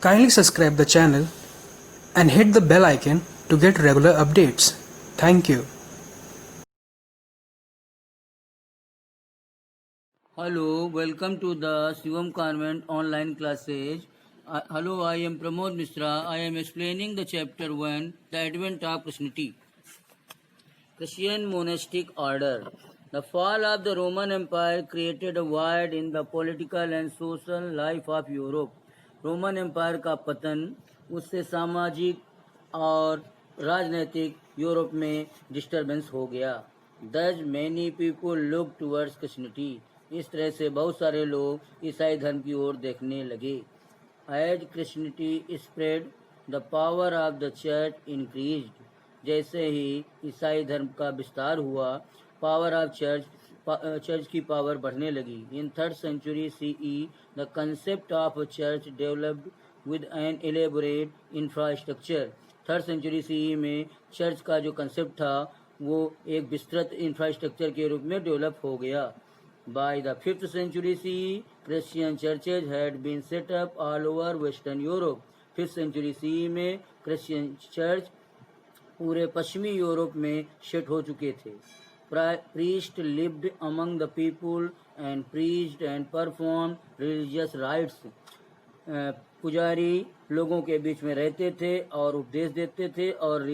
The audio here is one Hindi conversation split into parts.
Kindly subscribe the channel and hit the bell icon to get regular updates. Thank you. Hello, welcome to the Shivam Convent online classes. Hello, I am Pramod Misra. I am explaining the chapter 1, the Advent of Christianity. Christian monastic order. The fall of the Roman Empire created a void in the political and social life of Europe. Roman Empire का पतन उससे सामाजिक और राजनीतिक यूरोप में डिस्टर्बेंस हो गया. Thus many people look towards Christianity. इस तरह से बहुत सारे लोग ईसाई धर्म की ओर देखने लगे. As Christianity spread, the power of the church increased. जैसे ही ईसाई धर्म का विस्तार हुआ, पावर ऑफ चर्च की पावर बढ़ने लगी. इन 3rd century CE, the concept of a church developed with an elaborate infrastructure. 3rd century CE में चर्च का जो कंसेप्ट था वो एक विस्तृत इंफ्रास्ट्रक्चर के रूप में डेवलप हो गया. By the 5th century CE, Christian churches had been set up all over Western Europe. 5th century CE में क्रिश्चियन चर्च पूरे पश्चिमी यूरोप में सेट हो चुके थे. Priest lived among the people and preached and performed religious rites. पुजारी लोगों के बीच में रहते थे और उपदेश देते थे और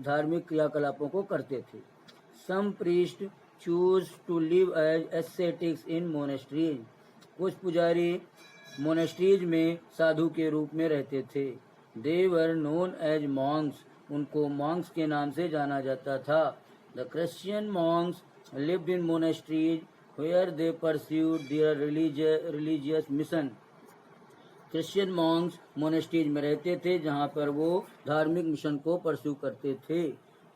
धार्मिक क्रियाकलापों को करते थे. Some priests choose to live as ascetics in monasteries. कुछ पुजारी मोनेस्ट्रीज में साधु के रूप में रहते थे. They were known as monks. उनको मॉन्क्स के नाम से जाना जाता था. The Christian monks lived in monasteries where they pursued their religious mission. Christian Monks monasteries में रहते थे जहाँ पर वो धार्मिक मिशन को परस्यू करते थे.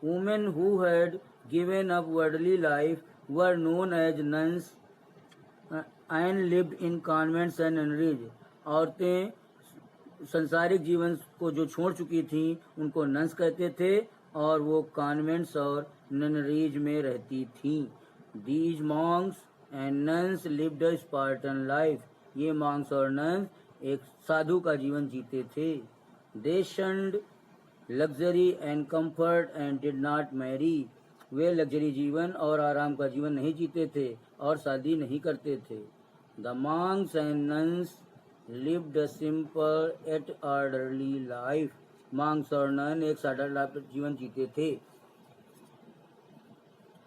Women who had given up worldly life were known as nuns and lived in convents and nunneries. औरतें संसारिक जीवन को जो छोड़ चुकी थी उनको नन्स कहते थे और वो कॉन्वेंट्स और ननरीज में रहती थी. These monks and nuns lived a Spartan life. ये मॉन्क्स और नन्स एक साधु का जीवन जीते थे. They shunned luxury and comfort and did not marry. Way luxury जीवन और आराम का जीवन नहीं जीते थे और शादी नहीं करते थे. The monks and nuns lived a simple yet orderly life. monks और nun एक साधारण जीवन जीते थे.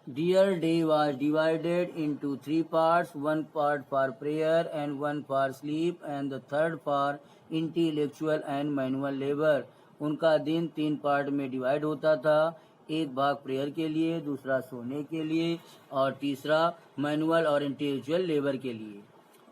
Their day was divided into 3 parts, 1 part for prayer and 1 for sleep and the 3rd for intellectual and manual labor. उनका दिन 3 पार्ट में डिवाइड होता था. एक भाग प्रेयर के लिए, दूसरा सोने के लिए और तीसरा मैनुअल और इंटेलेक्चुअल लेबर के लिए.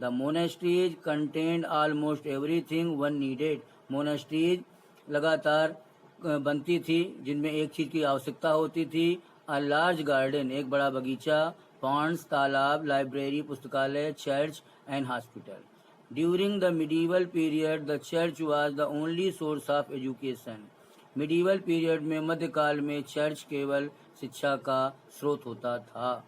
The monasteries contained almost everything one needed. Monasteries लगातार बनती थी जिनमें एक चीज की आवश्यकता होती थी. A large garden, एक बड़ा बगीचा, ponds, तालाब, लाइब्रेरी, पुस्तकालय, church and hospital. During the medieval period, the church was the only source of education. medieval period में मध्यकाल में चर्च केवल शिक्षा का स्रोत होता था.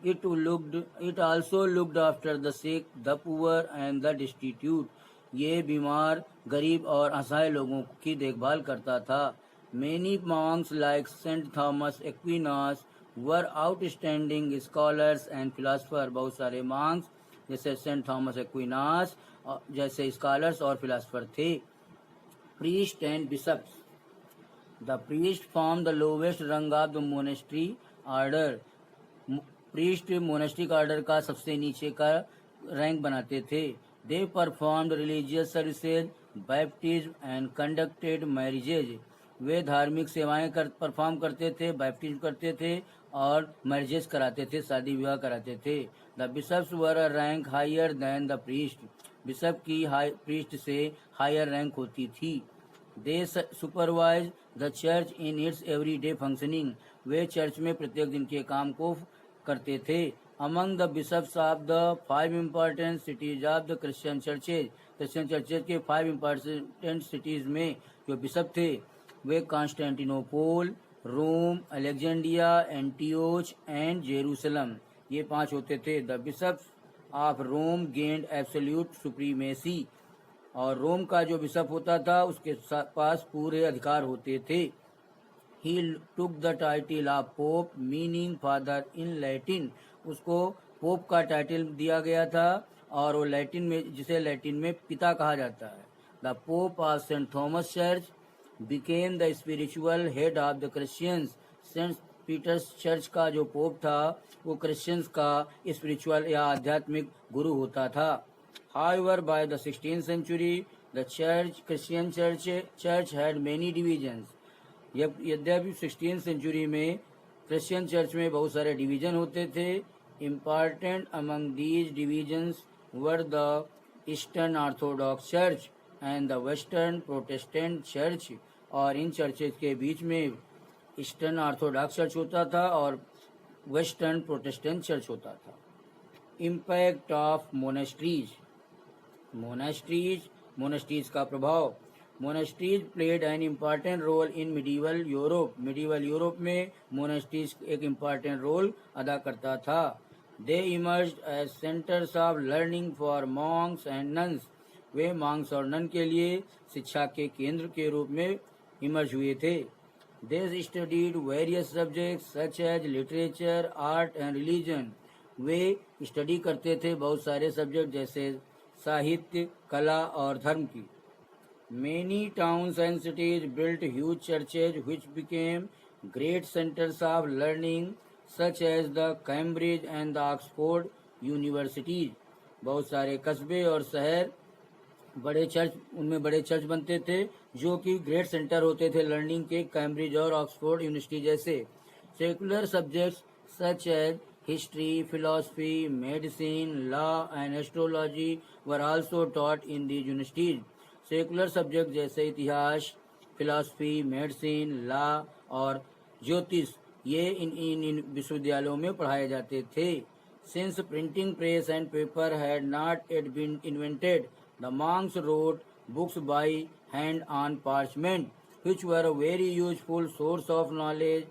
It also looked after the sick, the poor and the destitute. ये बीमार, गरीब और असहाय लोगों की देखभाल करता था. Many monks like Saint Thomas Aquinas were outstanding scholars and philosophers. बहुत सारे monks जैसे सेंट थॉमस एक्विनास जैसे स्कॉलर्स और फिलोसफर थे. Priests and bishops. The priest formed the lowest rung of the monastery order. Priest monastic order का सबसे नीचे का रैंक बनाते थे. They performed religious services, baptism and conducted marriages. वे धार्मिक सेवाएं परफॉर्म करते थे, बैप्टिज्म करते थे और मैरिजेज कराते थे, शादी विवाह कराते थे. The bishops were a rank higher than the priest. Bishop की प्रीस्ट से हायर रैंक होती थी. They supervise the church in its everyday functioning. वे चर्च में प्रत्येक दिन के काम को करते थे. Among the bishops of the 5 important cities of the Christian churches, Christian churches के 5 important cities में जो बिशप थे वे Constantinople, Rome, Alexandria, Antioch and Jerusalem, ये 5 होते थे. The bishops of Rome gained absolute supremacy और रोम का जो बिशप होता था उसके पास पूरे अधिकार होते थे। He took the title of Pope, meaning father in Latin. उसको पोप का टाइटल दिया गया था और वो लैटिन में, जिसे लैटिन में पिता कहा जाता है। The Pope of St. Thomas Church became the spiritual head of the Christians. Saint Peter's church का जो पोप था वो क्रिश्चियंस का स्पिरिचुअल या आध्यात्मिक गुरु होता था। However, by the 16th century, the Christian church had many divisions. यद्यपि 16th सेंचुरी में क्रिश्चियन चर्च में बहुत सारे डिवीजन होते थे। Important among these divisions were the eastern Orthodox church and the western Protestant church. और इन चर्चेज के बीच में ईस्टर्न ऑर्थोडॉक्स चर्च होता था और वेस्टर्न प्रोटेस्टेंट चर्च होता था। इम्पैक्ट ऑफ मोनेस्ट्रीज का प्रभाव। Monasteries played an important role in medieval Europe में मोनेस्ट्रीज एक इम्पॉर्टेंट रोल अदा करता था। They emerged as centres of learning for monks and nuns. वे मॉन्क्स और नन के लिए शिक्षा के केंद्र के रूप में इमर्ज हुए थे। They studied various subjects such as literature, art and religion. वे स्टडी करते थे बहुत सारे सब्जेक्ट जैसे साहित्य, कला और धर्म की। Many towns and cities built huge churches which became great centers of learning such as the Cambridge and the Oxford universities. बहुत सारे कस्बे और शहर उनमें बड़े चर्च बनते थे जो कि ग्रेट सेंटर होते थे लर्निंग के, कैम्ब्रिज और ऑक्सफोर्ड यूनिवर्सिटी जैसे। Secular subjects such as history, philosophy, medicine, law and astrology were also taught in these universities. Secular subject जैसे इतिहास, फिलॉसफी, मेडिसिन, लॉ और ज्योतिष ये इन विश्वविद्यालयों में पढ़ाए जाते थे। Since printing press and paper had not yet been invented, the monks wrote books by hand on parchment, which were a very useful source of knowledge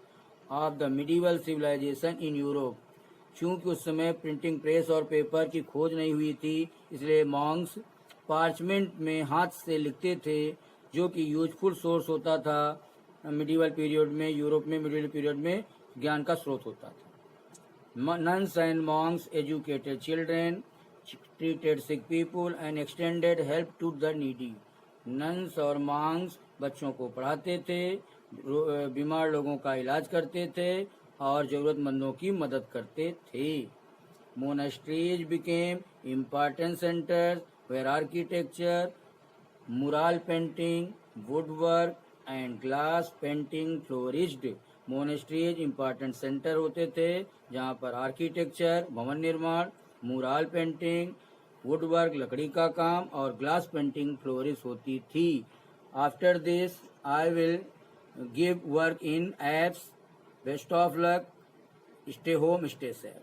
of the medieval civilization in Europe. चूंकि उस समय प्रिंटिंग प्रेस और पेपर की खोज नहीं हुई थी, इसलिए मॉन्क्स पार्चमेंट में हाथ से लिखते थे जो कि यूजफुल सोर्स होता था मिडिवल पीरियड में, यूरोप में मिडिवल पीरियड में ज्ञान का स्रोत होता था। Nuns and monks educated children, treated sick people and extended help to the needy. Nuns और मॉन्क्स बच्चों को पढ़ाते थे, बीमार लोगों का इलाज करते थे और जरूरतमंदों की मदद करते थे। Monasteries became important centres where architecture, mural painting, woodwork and glass painting flourished. Monasteries important centre होते थे जहाँ पर आर्किटेक्चर, भवन निर्माण, मुराल पेंटिंग, वुडवर्क लकड़ी का काम और ग्लास पेंटिंग फ्लोरिश होती थी। After this I will give work in apps. Best of luck, stay home, stay safe.